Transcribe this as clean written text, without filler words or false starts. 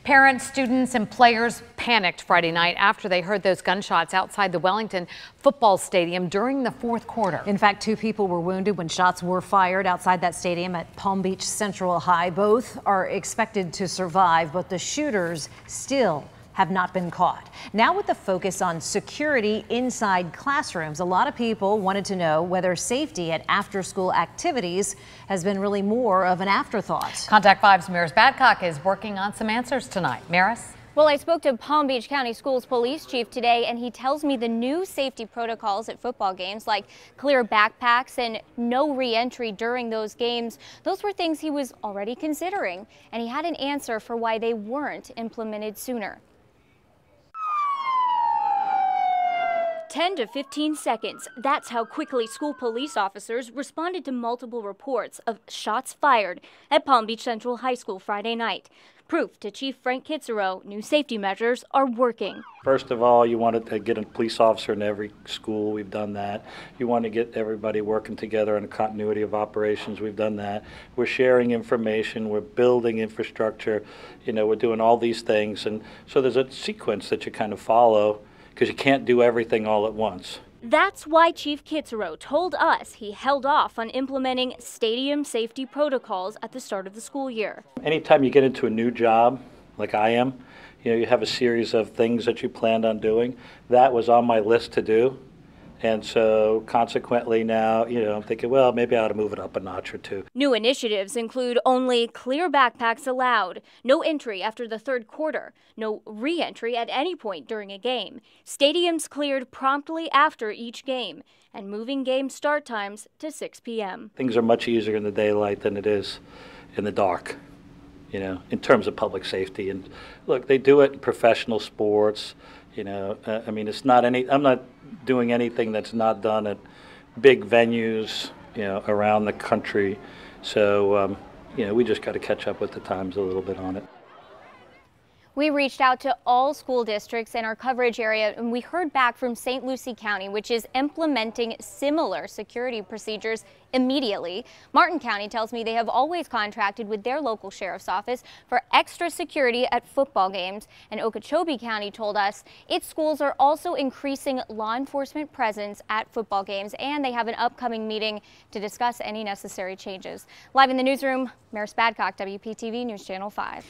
Parents, students, and players panicked Friday night after they heard those gunshots outside the Wellington football stadium during the fourth quarter. In fact, 2 people were wounded when shots were fired outside that stadium at Palm Beach Central High. Both are expected to survive, but the shooters still have not been caught. Now, with the focus on security inside classrooms, a lot of people wanted to know whether safety at after-school activities has been really more of an afterthought. Contact 5's Maris Badcock is working on some answers tonight. Maris? Well, I spoke to Palm Beach County Schools police chief today, and he tells me the new safety protocols at football games, like clear backpacks and no re-entry during those games, those were things he was already considering, and he had an answer for why they weren't implemented sooner. 10 to 15 seconds. That's how quickly school police officers responded to multiple reports of shots fired at Palm Beach Central High School Friday night. Proof to Chief Frank Kitzero new safety measures are working. First of all, you wanted to get a police officer in every school. We've done that. You want to get everybody working together on a continuity of operations. We've done that. We're sharing information. We're building infrastructure. We're doing all these things. And so there's a sequence that you kind of follow, because you can't do everything all at once. That's why Chief Kitzero told us he held off on implementing stadium safety protocols at the start of the school year. Anytime you get into a new job, like I am, you have a series of things that you planned on doing. That was on my list to do. And so consequently now, I'm thinking, well, maybe I ought to move it up a notch or two. New initiatives include only clear backpacks allowed, no entry after the third quarter, no re-entry at any point during a game, stadiums cleared promptly after each game, and moving game start times to 6 p.m. Things are much easier in the daylight than it is in the dark, in terms of public safety. And look, they do it in professional sports. It's not I'm not doing anything that's not done at big venues, around the country. So, we just got to catch up with the times a little bit on it. We reached out to all school districts in our coverage area, and we heard back from St. Lucie County, which is implementing similar security procedures immediately. Martin County tells me they have always contracted with their local sheriff's office for extra security at football games. And Okeechobee County told us its schools are also increasing law enforcement presence at football games, and they have an upcoming meeting to discuss any necessary changes. Live in the newsroom, Maris Badcock, WPTV News Channel 5.